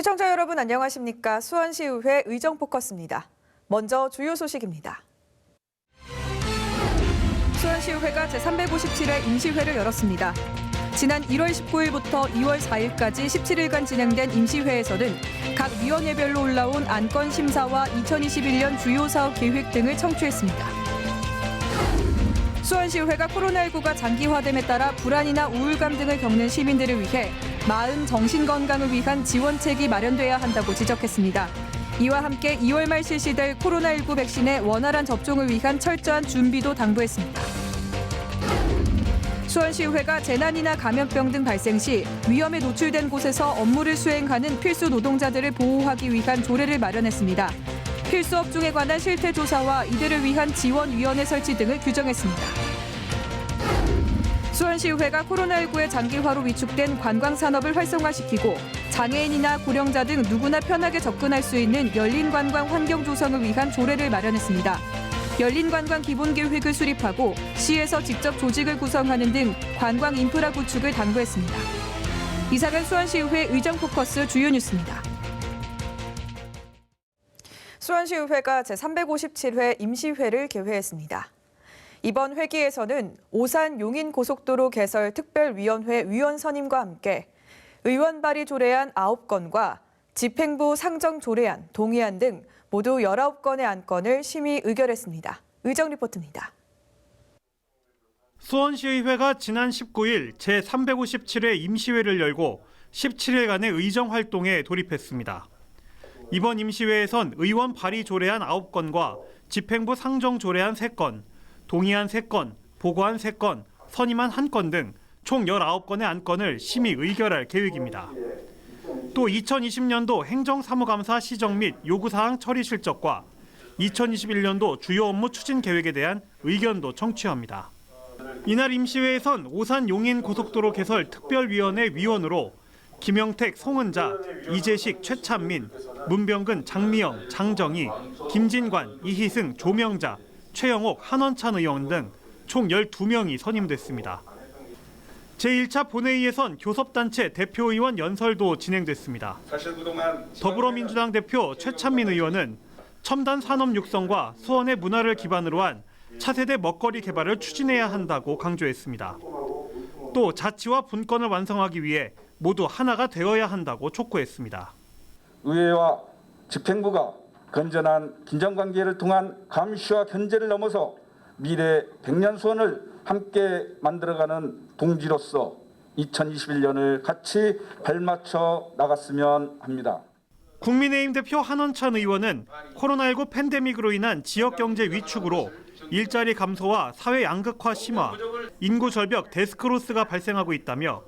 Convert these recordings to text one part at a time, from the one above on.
시청자 여러분 안녕하십니까? 수원시의회 의정포커스입니다. 먼저 주요 소식입니다. 수원시의회가 제357회 임시회를 열었습니다. 지난 1월 19일부터 2월 4일까지 17일간 진행된 임시회에서는 각 위원회별로 올라온 안건 심사와 2021년 주요 사업 계획 등을 청취했습니다. 수원시의회가 코로나19가 장기화됨에 따라 불안이나 우울감 등을 겪는 시민들을 위해 마음, 정신 건강을 위한 지원책이 마련돼야 한다고 지적했습니다. 이와 함께 2월 말 실시될 코로나19 백신의 원활한 접종을 위한 철저한 준비도 당부했습니다. 수원시의회가 재난이나 감염병 등 발생 시 위험에 노출된 곳에서 업무를 수행하는 필수 노동자들을 보호하기 위한 조례를 마련했습니다. 필수 업종에 관한 실태 조사와 이들을 위한 지원위원회 설치 등을 규정했습니다. 수원시의회가 코로나19의 장기화로 위축된 관광산업을 활성화시키고 장애인이나 고령자 등 누구나 편하게 접근할 수 있는 열린 관광 환경 조성을 위한 조례를 마련했습니다. 열린 관광 기본 계획을 수립하고 시에서 직접 조직을 구성하는 등 관광 인프라 구축을 당부했습니다. 이상은 수원시의회 의정포커스 주요 뉴스입니다. 수원시의회가 제357회 임시회를 개회했습니다. 이번 회기에서는 오산 용인고속도로 개설 특별위원회 위원 선임과 함께 의원 발의 조례안 9건과 집행부 상정 조례안, 동의안 등 모두 19건의 안건을 심의 의결했습니다. 의정 리포트입니다. 수원시의회가 지난 19일 제357회 임시회를 열고 17일간의 의정 활동에 돌입했습니다. 이번 임시회에선 의원 발의 조례안 9건과 집행부 상정 조례안 3건, 동의안 3건, 보고안 3건, 선임안 1건 등 총 19건의 안건을 심의 의결할 계획입니다. 또 2020년도 행정사무감사 시정 및 요구사항 처리 실적과 2021년도 주요 업무 추진 계획에 대한 의견도 청취합니다. 이날 임시회에선 오산 용인 고속도로 개설 특별위원회 위원으로 김영택, 송은자, 이재식, 최찬민, 문병근, 장미영, 장정희, 김진관, 이희승, 조명자, 최영옥, 한원찬 의원 등 총 12명이 선임됐습니다. 제1차 본회의에선 교섭단체 대표의원 연설도 진행됐습니다. 더불어민주당 대표 최찬민 의원은 첨단 산업 육성과 수원의 문화를 기반으로 한 차세대 먹거리 개발을 추진해야 한다고 강조했습니다. 또 자치와 분권을 완성하기 위해 모두 하나가 되어야 한다고 촉구했습니다. 의회와 집행부가 건전한 긴장관계를 통한 감시와 견제를 넘어서 미래 100년 수원을 함께 만들어가는 동지로서 2021년을 같이 발맞춰 나갔으면 합니다. 국민의힘 대표 한원찬 의원은 코로나19 팬데믹으로 인한 지역경제 위축으로 일자리 감소와 사회 양극화 심화, 인구 절벽 데스크로스가 발생하고 있다며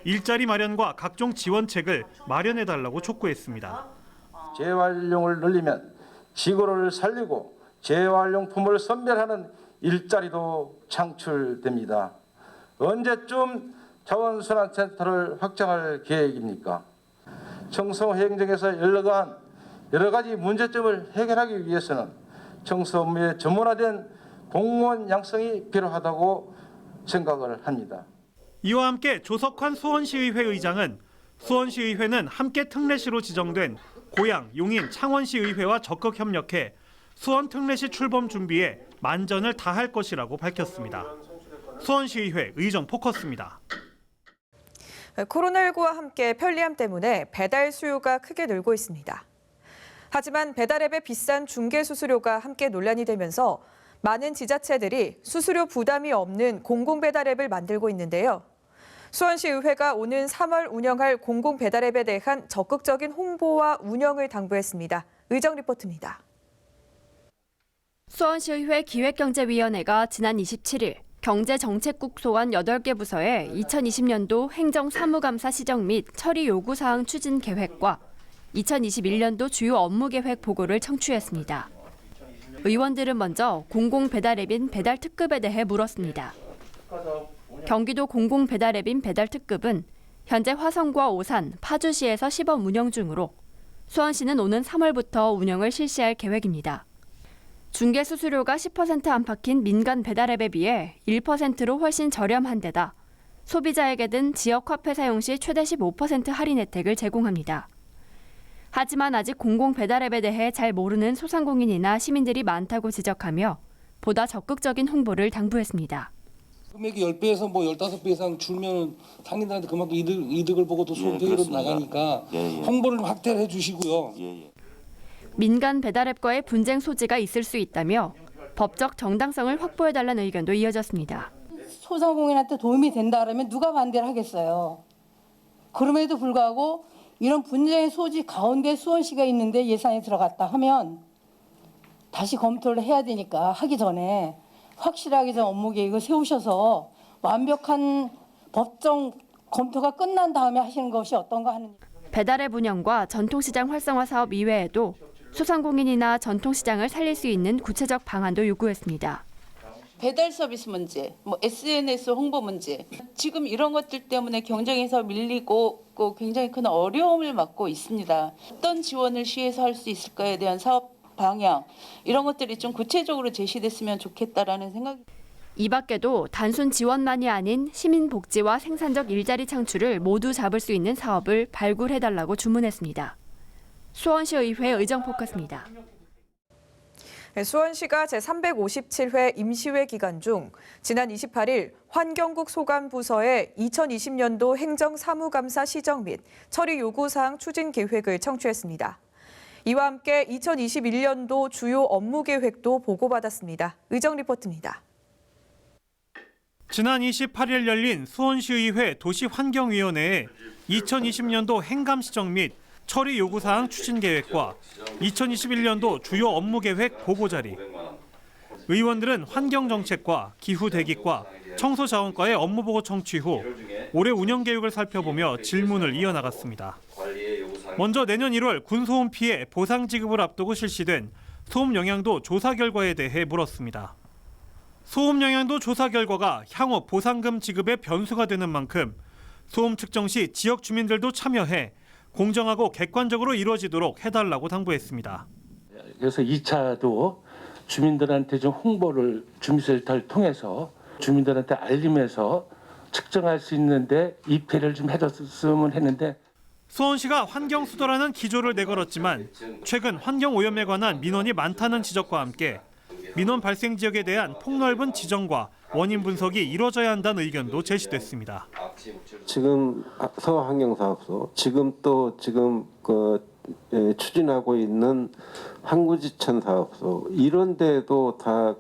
일자리 마련과 각종 지원책을 마련해달라고 촉구했습니다. 재활용을 늘리면 지구를 살리고 재활용품을 선별하는 일자리도 창출됩니다. 언제쯤 자원순환센터를 확장할 계획입니까? 청소 행정에서 연락한 여러 가지 문제점을 해결하기 위해서는 청소 업무에 전문화된 공무원 양성이 필요하다고 생각을 합니다. 이와 함께 조석환 수원시의회 의장은 수원시의회는 함께 특례시로 지정된 고양, 용인, 창원시의회와 적극 협력해 수원 특례시 출범 준비에 만전을 다할 것이라고 밝혔습니다. 수원시의회 의정 포커스입니다. 코로나19와 함께 편리함 때문에 배달 수요가 크게 늘고 있습니다. 하지만 배달앱의 비싼 중개 수수료가 함께 논란이 되면서 많은 지자체들이 수수료 부담이 없는 공공배달앱을 만들고 있는데요. 수원시의회가 오는 3월 운영할 공공배달앱에 대한 적극적인 홍보와 운영을 당부했습니다. 의정 리포트입니다. 수원시의회 기획경제위원회가 지난 27일 경제정책국 소관 8개 부서에 2020년도 행정사무감사 시정 및 처리 요구사항 추진 계획과 2021년도 주요 업무 계획 보고를 청취했습니다. 의원들은 먼저 공공배달앱인 배달특급에 대해 물었습니다. 경기도 공공배달앱인 배달특급은 현재 화성과 오산, 파주시에서 시범 운영 중으로 수원시는 오는 3월부터 운영을 실시할 계획입니다. 중개 수수료가 10% 안팎인 민간 배달앱에 비해 1%로 훨씬 저렴한 데다 소비자에게는 지역 화폐 사용 시 최대 15% 할인 혜택을 제공합니다. 하지만 아직 공공 배달앱에 대해 잘 모르는 소상공인이나 시민들이 많다고 지적하며 보다 적극적인 홍보를 당부했습니다. 금액이 10배에서 뭐 15배 이상 줄면 상인들한테 그만큼 이득을 보고 또 소득으로 나가니까 홍보를 좀 확대를 해주시고요. 민간 배달앱과의 분쟁 소지가 있을 수 있다며 법적 정당성을 확보해달라는 의견도 이어졌습니다. 소상공인한테 도움이 된다 그러면 누가 반대를 하겠어요. 그럼에도 불구하고 이런 분쟁의 소지 가운데 수원시가 있는데 예산이 들어갔다 하면 다시 검토를 해야 되니까 하기 전에 확실하게 좀 업무 계획을 세우셔서 완벽한 법정 검토가 끝난 다음에 하시는 것이 어떤가 하는. 배달앱 운영과 전통시장 활성화 사업 이외에도 소상공인이나 전통시장을 살릴 수 있는 구체적 방안도 요구했습니다. 배달 서비스 문제, 뭐 SNS 홍보 문제, 지금 이런 것들 때문에 경쟁에서 밀리고 굉장히 큰 어려움을 맞고 있습니다. 어떤 지원을 시에서 할 수 있을까에 대한 사업 방향, 이런 것들이 좀 구체적으로 제시됐으면 좋겠다라는 생각이. 이 밖에도 단순 지원만이 아닌 시민 복지와 생산적 일자리 창출을 모두 잡을 수 있는 사업을 발굴해달라고 주문했습니다. 수원시의회 의정포커스입니다. 수원시가 제357회 임시회 기간 중 지난 28일 환경국 소관부서에 2020년도 행정사무감사 시정 및 처리 요구사항 추진 계획을 청취했습니다. 이와 함께 2021년도 주요 업무 계획도 보고받았습니다. 의정 리포트입니다. 지난 28일 열린 수원시의회 도시환경위원회에 2020년도 행감 시정 및 처리 요구사항 추진 계획과 2021년도 주요 업무 계획 보고 자리. 의원들은 환경정책과 기후대기과 청소자원과의 업무보고 청취 후 올해 운영 계획을 살펴보며 질문을 이어나갔습니다. 먼저 내년 1월 군소음 피해 보상 지급을 앞두고 실시된 소음 영향도 조사 결과에 대해 물었습니다. 소음 영향도 조사 결과가 향후 보상금 지급의 변수가 되는 만큼 소음 측정 시 지역 주민들도 참여해 공정하고 객관적으로 이루어지도록 해달라고 당부했습니다. 그래서 2차도 주민들한테 좀 홍보를 주민센터를 통해서 주민들한테 알리면서 측정할 수 있는데 입회를 좀 해줬으면 했는데. 수원시가 환경수도라는 기조를 내걸었지만 최근 환경오염에 관한 민원이 많다는 지적과 함께 민원 발생 지역에 대한 폭넓은 지정과 원인 분석이 이루어져야 한다는 의견도 제시됐습니다. 지금 서환경사업소, 지금 추진하고 있는 항구지천 사업소 이런 데도 다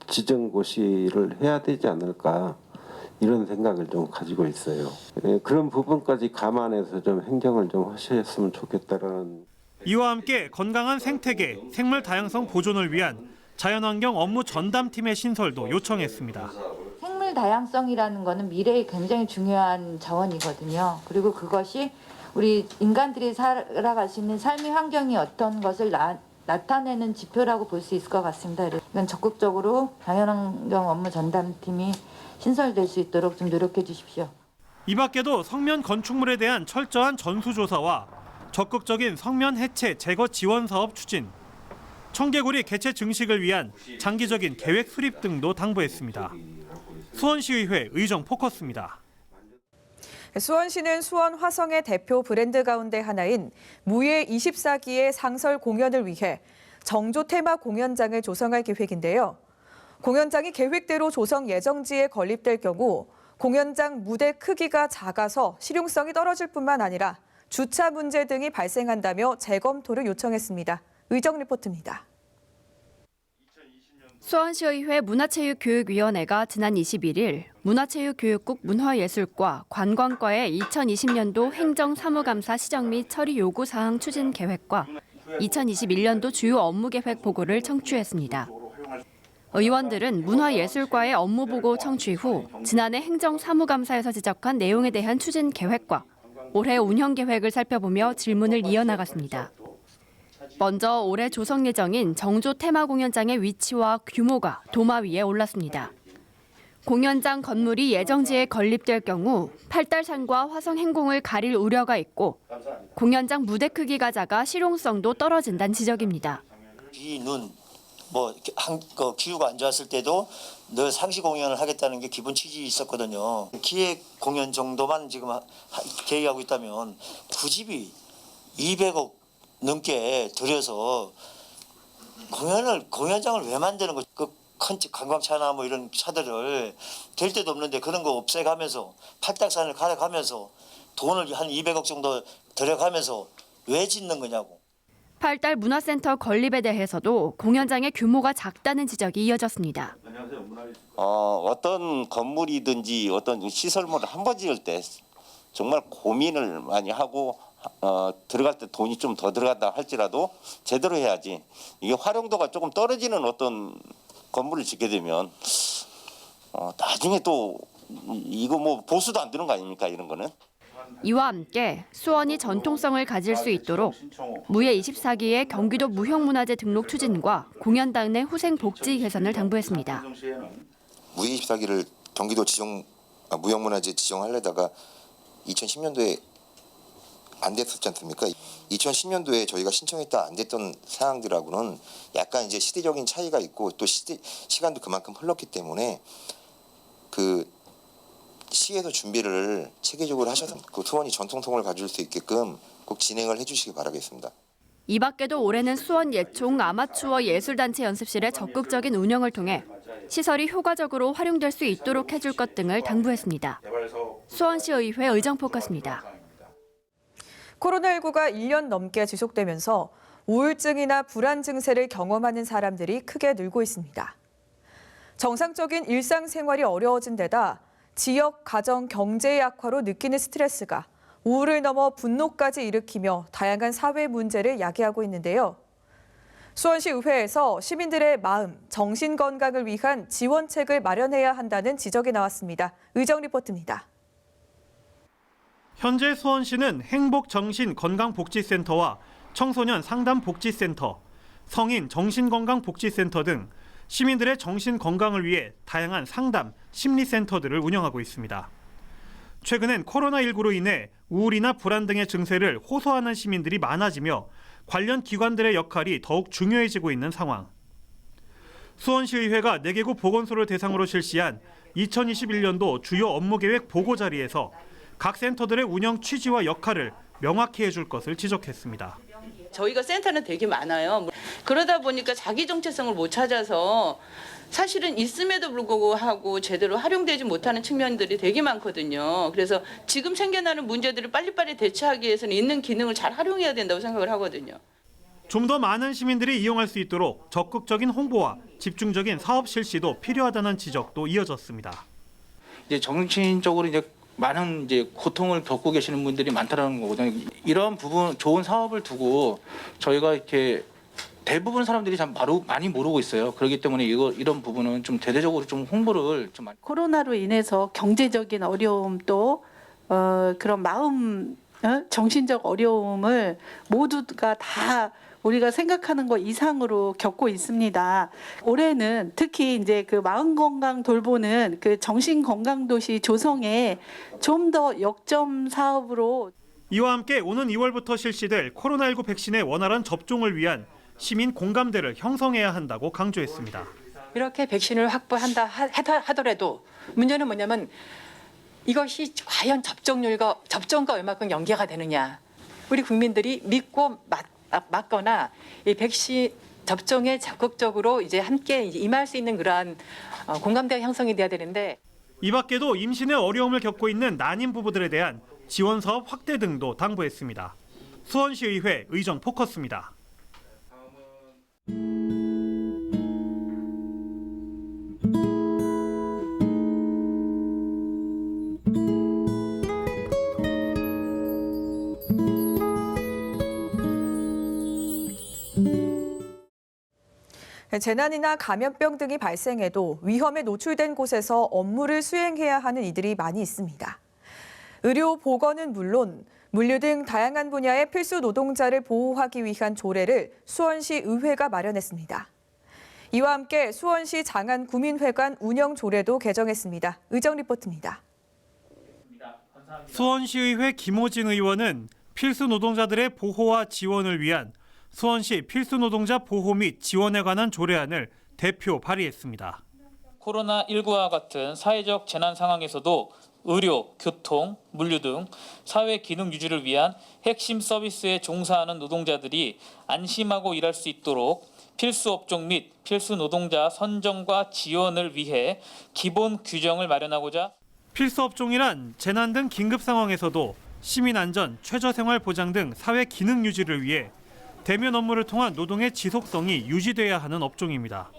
지정고시를 해야 되지 않을까 이런 생각을 좀 가지고 있어요. 그런 부분까지 감안해서 좀 행정을 좀 하셨으면 좋겠다라는. 이와 함께 건강한 생태계, 생물 다양성 보존을 위한 자연환경 업무 전담팀의 신설도 요청했습니다. 생물 다양성이라는 거는 미래에 굉장히 중요한 자원이거든요. 그리고 그것이 우리 인간들이 살아갈 수 있는 삶의 환경이 어떤 것을 나타내는 지표라고 볼 수 있을 것 같습니다. 이건 적극적으로 자연환경 업무 전담팀이 신설될 수 있도록 좀 노력해 주십시오. 이 밖에도 성면 건축물에 대한 철저한 전수조사와 적극적인 성면 해체 제거 지원 사업 추진, 청개구리 개체 증식을 위한 장기적인 계획 수립 등도 당부했습니다. 수원시의회 의정 포커스입니다. 수원시는 수원 화성의 대표 브랜드 가운데 하나인 무예 24기의 상설 공연을 위해 정조 테마 공연장을 조성할 계획인데요. 공연장이 계획대로 조성 예정지에 건립될 경우 공연장 무대 크기가 작아서 실용성이 떨어질 뿐만 아니라 주차 문제 등이 발생한다며 재검토를 요청했습니다. 의정 리포트입니다. 수원시의회 문화체육교육위원회가 지난 21일 문화체육교육국 문화예술과 관광과의 2020년도 행정사무감사 시정 및 처리 요구사항 추진 계획과 2021년도 주요 업무계획 보고를 청취했습니다. 의원들은 문화예술과의 업무보고 청취 후 지난해 행정사무감사에서 지적한 내용에 대한 추진 계획과 올해 운영계획을 살펴보며 질문을 이어나갔습니다. 먼저 올해 조성 예정인 정조 테마 공연장의 위치와 규모가 도마 위에 올랐습니다. 공연장 건물이 예정지에 건립될 경우 팔달산과 화성 행궁을 가릴 우려가 있고 공연장 무대 크기가 작아 실용성도 떨어진다는 지적입니다. 비, 눈, 기후가 안 좋았을 때도 늘 상시 공연을 하겠다는 게 기본 취지 있었거든요. 기획 공연 정도만 지금 계획하고 있다면 굳이 200억 넘게 들여서 공연장을 왜 만드는 거? 그 큰 관광차나 뭐 이런 차들을 될 데도 없는데 그런 거 없애가면서 팔딱산을 갈아가면서 돈을 한 200억 정도 들여가면서 왜 짓는 거냐고. 팔달 문화센터 건립에 대해서도 공연장의 규모가 작다는 지적이 이어졌습니다. 어떤 건물이든지 어떤 시설물을 한 번 지을 때 정말 고민을 많이 하고 들어갈 때 돈이 좀 더 들어간다 할지라도 제대로 해야지. 이게 활용도가 조금 떨어지는 어떤 건물을 짓게 되면 나중에 또 이거 뭐 보수도 안 되는 거 아닙니까, 이런 거는? 이와 함께 수원이 전통성을 가질 수 있도록 무예 24기의 경기도 무형문화재 등록 추진과 공연당 내 후생 복지 개선을 당부했습니다. 무예 24기를 경기도 무형문화재 지정하려다가 2010년도에 안 됐었지 않습니까? 2010년도에 저희가 신청했다 안 됐던 사항들하고는 약간 이제 시대적인 차이가 있고 또 시간도 그만큼 흘렀기 때문에 그 시에서 준비를 체계적으로 하셔서 그 수원이 전통성을 가질 수 있게끔 꼭 진행을 해주시기 바라겠습니다. 이 밖에도 올해는 수원 예총 아마추어 예술단체 연습실의 적극적인 운영을 통해 시설이 효과적으로 활용될 수 있도록 해줄 것 등을 당부했습니다. 수원시의회 의정포커스입니다. 코로나19가 1년 넘게 지속되면서 우울증이나 불안 증세를 경험하는 사람들이 크게 늘고 있습니다. 정상적인 일상생활이 어려워진 데다 지역, 가정, 경제의 악화로 느끼는 스트레스가 우울을 넘어 분노까지 일으키며 다양한 사회 문제를 야기하고 있는데요. 수원시의회에서 시민들의 마음, 정신 건강을 위한 지원책을 마련해야 한다는 지적이 나왔습니다. 의정 리포트입니다. 현재 수원시는 행복정신건강복지센터와 청소년 상담복지센터, 성인 정신건강복지센터 등 시민들의 정신건강을 위해 다양한 상담, 심리센터들을 운영하고 있습니다. 최근엔 코로나19로 인해 우울이나 불안 등의 증세를 호소하는 시민들이 많아지며 관련 기관들의 역할이 더욱 중요해지고 있는 상황. 수원시의회가 4개구 보건소를 대상으로 실시한 2021년도 주요 업무계획 보고 자리에서 각 센터들의 운영 취지와 역할을 명확히 해줄 것을 지적했습니다. 저희가 센터는 되게 많아요. 그러다 보니까 자기 정체성을 못 찾아서 사실은 있음에도 불구하고 제대로 활용되지 못하는 측면들이 되게 많거든요. 그래서 지금 생겨나는 문제들을 빨리빨리 대처하기 위해서는 있는 기능을 잘 활용해야 된다고 생각을 하거든요. 좀 더 많은 시민들이 이용할 수 있도록 적극적인 홍보와 집중적인 사업 실시도 필요하다는 지적도 이어졌습니다. 이제 정신적으로 이제 많은 이제 고통을 겪고 계시는 분들이 많다라는 거거든요. 이런 부분 좋은 사업을 두고 저희가 이렇게 대부분 사람들이 참 많이 모르고 있어요. 그렇기 때문에 이런 부분은 좀 대대적으로 좀 홍보를 좀 많이. 코로나로 인해서 경제적인 어려움 또 그런 마음 정신적 어려움을 모두가 다 우리가 생각하는 것 이상으로 겪고 있습니다. 올해는 특히 이제 그 마음 건강 돌보는 그 정신 건강 도시 조성에 좀 더 역점 사업으로. 이와 함께 오는 2월부터 실시될 코로나19 백신의 원활한 접종을 위한 시민 공감대를 형성해야 한다고 강조했습니다. 이렇게 백신을 확보한다 하더라도 문제는 뭐냐면 이것이 과연 접종과 얼마큼 연계가 되느냐. 우리 국민들이 믿고 맞거나 이 백신 접종에 적극적으로 이제 함께 임할 수 있는 그러한 공감대가 형성이 돼야 되는데. 이 밖에도 임신의 어려움을 겪고 있는 난임 부부들에 대한 지원 사업 확대 등도 당부했습니다. 수원시의회 의정 포커스입니다. 재난이나 감염병 등이 발생해도 위험에 노출된 곳에서 업무를 수행해야 하는 이들이 많이 있습니다. 의료 보건은 물론 물류 등 다양한 분야의 필수 노동자를 보호하기 위한 조례를 수원시 의회가 마련했습니다. 이와 함께 수원시 장안구민회관 운영 조례도 개정했습니다. 의정 리포트입니다. 수원시의회 김호진 의원은 필수 노동자들의 보호와 지원을 위한 수원시 필수노동자 보호 및 지원에 관한 조례안을 대표 발의했습니다. 코로나19와 같은 사회적 재난 상황에서도 의료, 교통, 물류 등 사회 기능 유지를 위한 핵심 서비스에 종사하는 노동자들이 안심하고 일할 수 있도록 필수 업종 및 필수 노동자 선정과 지원을 위해 기본 규정을 마련하고자 필수 업종이란 재난 등 긴급 상황에서도 시민 안전, 최저 생활 보장 등 사회 기능 유지를 위해 대면 업무를 통한 노동의 지속성이 유지돼야 하는 업종입니다.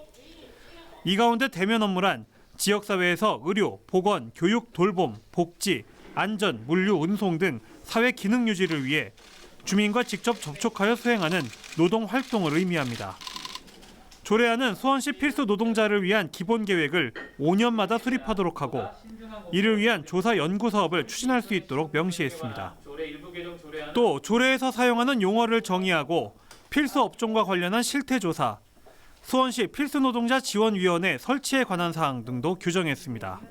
이 가운데 대면 업무란 지역사회에서 의료, 보건, 교육, 돌봄, 복지, 안전, 물류, 운송 등 사회 기능 유지를 위해 주민과 직접 접촉하여 수행하는 노동 활동을 의미합니다. 조례안은 수원시 필수 노동자를 위한 기본 계획을 5년마다 수립하도록 하고 이를 위한 조사 연구 사업을 추진할 수 있도록 명시했습니다. 또 조례에서 사용하는 용어를 정의하고 필수 업종과 관련한 실태 조사, 수원시 필수노동자 지원위원회 설치에 관한 사항 등도 규정했습니다.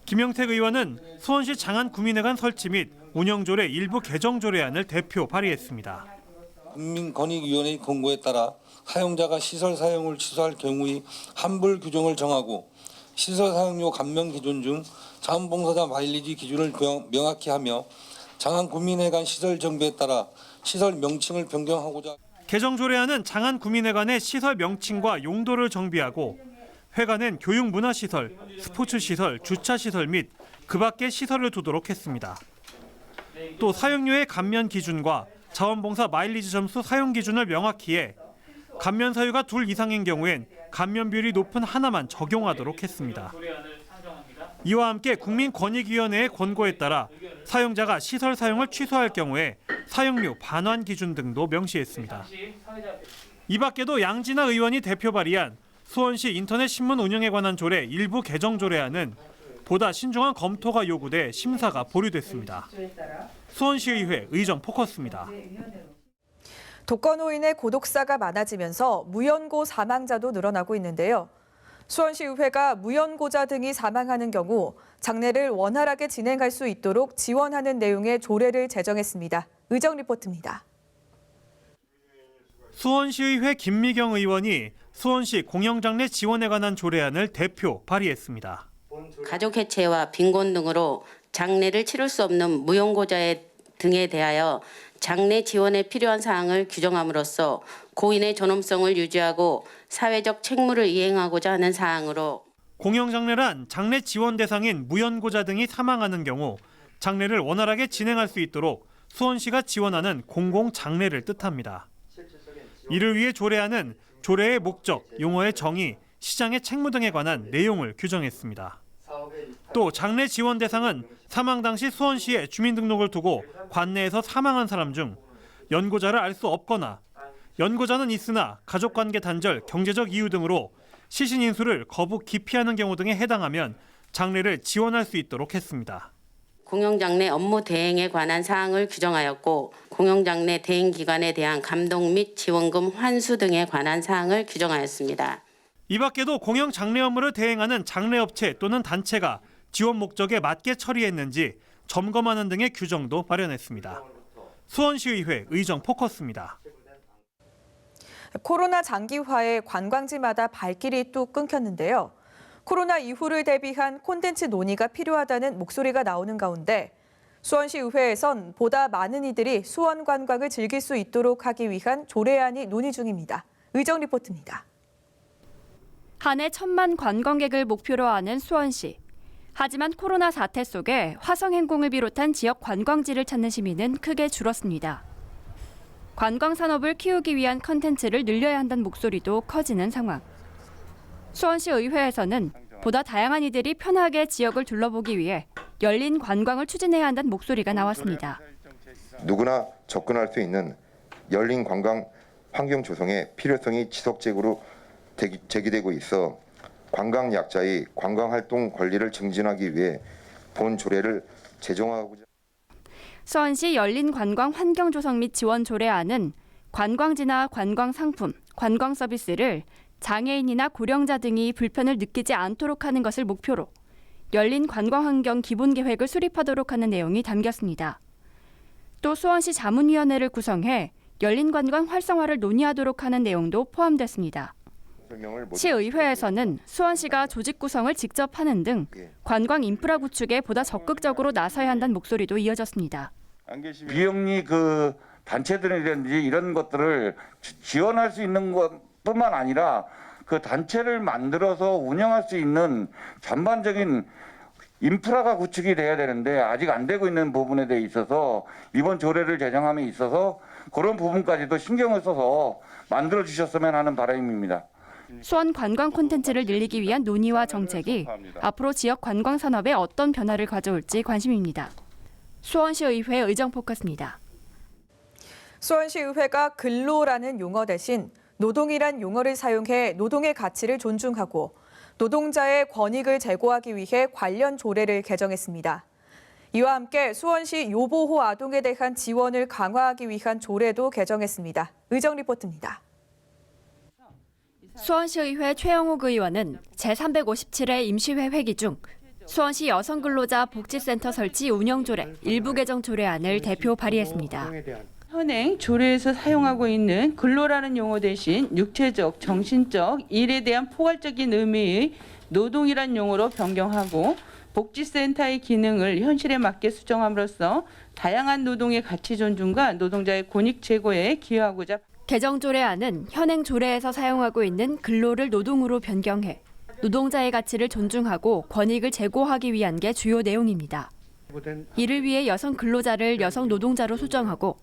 김영택 의원은 수원시 장안구민회관 설치 및 운영조례 일부 개정 조례안을 대표 발의했습니다. 국민권익위원회의 권고에 따라 사용자가 시설 사용을 취소할 경우의 환불 규정을 정하고 시설 사용료 감면 기준 중 자원봉사자 마일리지 기준을 명확히 하며 장안구민회관 시설 정비에 따라 시설 명칭을 변경하고자 개정 조례안은 장안구민회관의 시설 명칭과 용도를 정비하고 회관엔 교육문화시설, 스포츠시설, 주차시설 및 그 밖의 시설을 두도록 했습니다. 또 사용료의 감면 기준과 자원봉사 마일리지 점수 사용 기준을 명확히 해 감면 사유가 2 이상인 경우엔 감면 비율이 높은 하나만 적용하도록 했습니다. 이와 함께 국민권익위원회의 권고에 따라 사용자가 시설 사용을 취소할 경우에 사용료 반환 기준 등도 명시했습니다. 이 밖에도 양진아 의원이 대표 발의한 수원시 인터넷 신문 운영에 관한 조례 일부 개정 조례안은 보다 신중한 검토가 요구돼 심사가 보류됐습니다. 수원시의회 의정 포커스입니다. 독거노인의 고독사가 많아지면서 무연고 사망자도 늘어나고 있는데요. 수원시의회가 무연고자 등이 사망하는 경우 장례를 원활하게 진행할 수 있도록 지원하는 내용의 조례를 제정했습니다. 의정 리포트입니다. 수원시의회 김미경 의원이 수원시 공영장례 지원에 관한 조례안을 대표 발의했습니다. 가족 해체와 빈곤 등으로 장례를 치를 수 없는 무연고자 등에 대하여 장례 지원에 필요한 사항을 규정함으로써 고인의 존엄성을 유지하고 사회적 책무를 이행하고자 하는 사항으로 공영장례란 장례 지원 대상인 무연고자 등이 사망하는 경우 장례를 원활하게 진행할 수 있도록 수원시가 지원하는 공공장례를 뜻합니다. 이를 위해 조례안은 조례의 목적, 용어의 정의, 시장의 책무 등에 관한 내용을 규정했습니다. 또 장례 지원 대상은 사망 당시 수원시에 주민등록을 두고 관내에서 사망한 사람 중 연고자를 알 수 없거나 연고자는 있으나 가족관계 단절, 경제적 이유 등으로 시신 인수를 거부 기피하는 경우 등에 해당하면 장례를 지원할 수 있도록 했습니다. 공영장례 업무 대행에 관한 사항을 규정하였고 공영장례 대행 기관에 대한 감독 및 지원금 환수 등에 관한 사항을 규정하였습니다. 이 밖에도 공영장례 업무를 대행하는 장례업체 또는 단체가 지원 목적에 맞게 처리했는지 점검하는 등의 규정도 마련했습니다. 수원시의회 의정 포커스입니다. 코로나 장기화에 관광지마다 발길이 뚝 끊겼는데요. 코로나 이후를 대비한 콘텐츠 논의가 필요하다는 목소리가 나오는 가운데 수원시의회에선 보다 많은 이들이 수원 관광을 즐길 수 있도록 하기 위한 조례안이 논의 중입니다. 의정 리포트입니다. 한 해 1,000만 관광객을 목표로 하는 수원시. 하지만 코로나 사태 속에 화성행궁을 비롯한 지역 관광지를 찾는 시민은 크게 줄었습니다. 관광 산업을 키우기 위한 컨텐츠를 늘려야 한다는 목소리도 커지는 상황. 수원시 의회에서는 보다 다양한 이들이 편하게 지역을 둘러보기 위해 열린 관광을 추진해야 한다는 목소리가 나왔습니다. 누구나 접근할 수 있는 열린 관광 환경 조성의 필요성이 지속적으로 제기되고 있어 관광 약자의 관광 활동 권리를 증진하기 위해 본 조례를 제정하고자. 수원시 열린 관광 환경 조성 및 지원 조례안은 관광지나 관광 상품, 관광 서비스를 장애인이나 고령자 등이 불편을 느끼지 않도록 하는 것을 목표로 열린 관광 환경 기본 계획을 수립하도록 하는 내용이 담겼습니다. 또 수원시 자문위원회를 구성해 열린 관광 활성화를 논의하도록 하는 내용도 포함됐습니다. 시의회에서는 수원시가 조직 구성을 직접 하는 등 관광 인프라 구축에 보다 적극적으로 나서야 한다는 목소리도 이어졌습니다. 비영리 그 단체들이라든지 이런 것들을 지원할 수 있는 것뿐만 아니라 그 단체를 만들어서 운영할 수 있는 전반적인 인프라가 구축이 돼야 되는데 아직 안 되고 있는 부분에 대해 있어서 이번 조례를 제정함에 있어서 그런 부분까지도 신경을 써서 만들어 주셨으면 하는 바람입니다. 수원 관광 콘텐츠를 늘리기 위한 논의와 정책이 앞으로 지역 관광 산업에 어떤 변화를 가져올지 관심입니다. 수원시의회 의정포커스입니다. 수원시의회가 근로라는 용어 대신 노동이란 용어를 사용해 노동의 가치를 존중하고 노동자의 권익을 제고하기 위해 관련 조례를 개정했습니다. 이와 함께 수원시 요보호 아동에 대한 지원을 강화하기 위한 조례도 개정했습니다. 의정 리포트입니다. 수원시의회 최영욱 의원은 제357회 임시회 회기 중 수원시 여성근로자 복지센터 설치 운영조례 일부 개정 조례안을 대표 발의했습니다. 현행 조례에서 사용하고 있는 근로라는 용어 대신 육체적, 정신적, 일에 대한 포괄적인 의미의 노동이란 용어로 변경하고 복지센터의 기능을 현실에 맞게 수정함으로써 다양한 노동의 가치 존중과 노동자의 권익 제고에 기여하고자 개정 조례안은 현행 조례에서 사용하고 있는 근로를 노동으로 변경해 노동자의 가치를 존중하고 권익을 제고하기 위한 게 주요 내용입니다. 이를 위해 여성 근로자를 여성 노동자로 수정하고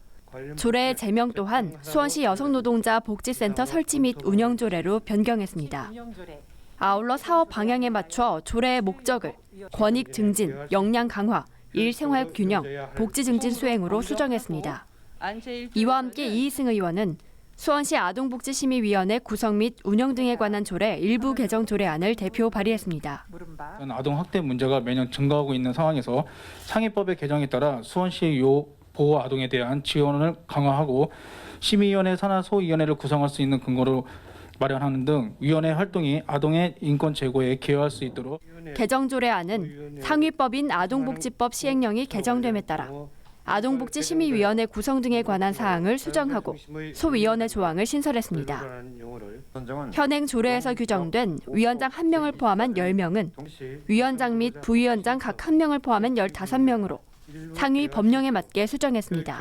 조례의 제명 또한 수원시 여성노동자 복지센터 설치 및 운영 조례로 변경했습니다. 아울러 사업 방향에 맞춰 조례의 목적을 권익 증진, 역량 강화, 일 생활 균형, 복지 증진 수행으로 수정했습니다. 이와 함께 이희승 의원은 수원시 아동복지심의위원회 구성 및 운영 등에 관한 조례 일부 개정 조례안을 대표 발의했습니다. 아동 학대 문제가 매년 증가하고 있는 상황에서 상위법의 개정에 따라 수원시 보호 아동에 대한 지원을 강화하고 심의위원회 산하 소위원회를 구성할 수 있는 근거로 마련하는 등 위원회 활동이 아동의 인권 제고에 기여할 수 있도록 개정 조례안은 상위법인 아동복지법 시행령이 개정됨에 따라 아동복지심의위원회 구성 등에 관한 사항을 수정하고 소위원회 조항을 신설했습니다. 현행 조례에서 규정된 위원장 1명을 포함한 10명은 위원장 및 부위원장 각 1명을 포함한 15명으로 상위 법령에 맞게 수정했습니다.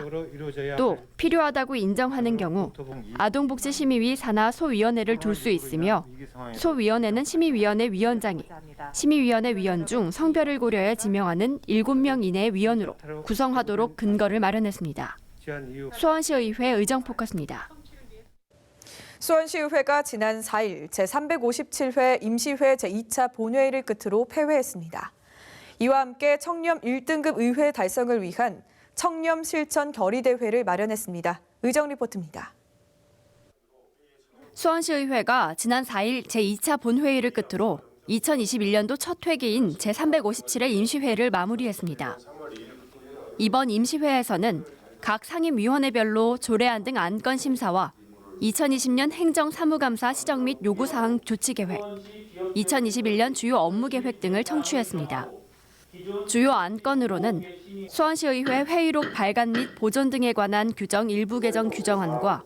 또 필요하다고 인정하는 경우 아동복지심의위 산하 소위원회를 둘 수 있으며 소위원회는 심의위원회 위원장이 심의위원회 위원 중 성별을 고려해 지명하는 7명 이내의 위원으로 구성하도록 근거를 마련했습니다. 수원시의회 의정포커스입니다. 수원시의회가 지난 4일 제357회 임시회 제2차 본회의를 끝으로 폐회했습니다. 이와 함께 청렴 1등급 의회 달성을 위한 청렴 실천 결의대회를 마련했습니다. 의정 리포트입니다. 수원시의회가 지난 4일 제2차 본회의를 끝으로 2021년도 첫 회기인 제357회 임시회를 마무리했습니다. 이번 임시회에서는 각 상임위원회별로 조례안 등 안건 심사와 2020년 행정사무감사 시정 및 요구사항 조치계획, 2021년 주요 업무계획 등을 청취했습니다. 주요 안건으로는 수원시의회 회의록 발간 및 보존 등에 관한 규정 일부 개정 규정안과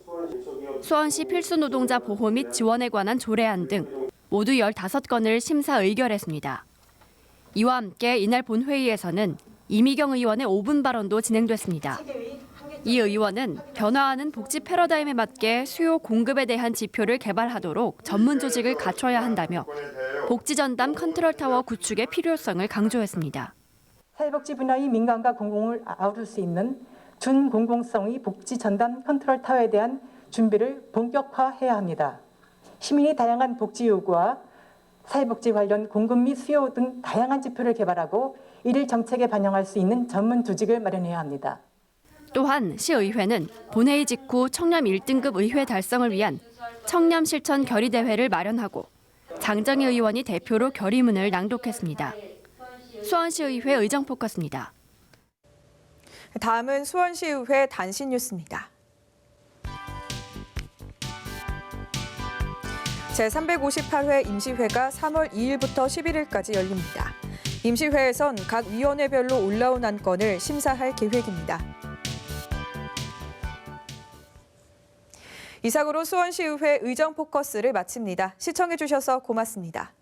수원시 필수노동자 보호 및 지원에 관한 조례안 등 모두 15건을 심사 의결했습니다. 이와 함께 이날 본회의에서는 이미경 의원의 5분 발언도 진행됐습니다. 이 의원은 변화하는 복지 패러다임에 맞게 수요 공급에 대한 지표를 개발하도록 전문 조직을 갖춰야 한다며 복지 전담 컨트롤타워 구축의 필요성을 강조했습니다. 사회복지 분야의 민간과 공공을 아우를 수 있는 준공공성의 복지 전담 컨트롤타워에 대한 준비를 본격화해야 합니다. 시민의 다양한 복지 요구와 사회복지 관련 공급 및 수요 등 다양한 지표를 개발하고 이를 정책에 반영할 수 있는 전문 조직을 마련해야 합니다. 또한 시의회는 본회의 직후 청렴 1등급 의회 달성을 위한 청렴 실천 결의대회를 마련하고 장정희 의원이 대표로 결의문을 낭독했습니다. 수원시의회 의정포커스입니다. 다음은 수원시의회 단신 뉴스입니다. 제358회 임시회가 3월 2일부터 11일까지 열립니다. 임시회에선 각 위원회별로 올라온 안건을 심사할 계획입니다. 이상으로 수원시의회 의정 포커스를 마칩니다. 시청해주셔서 고맙습니다.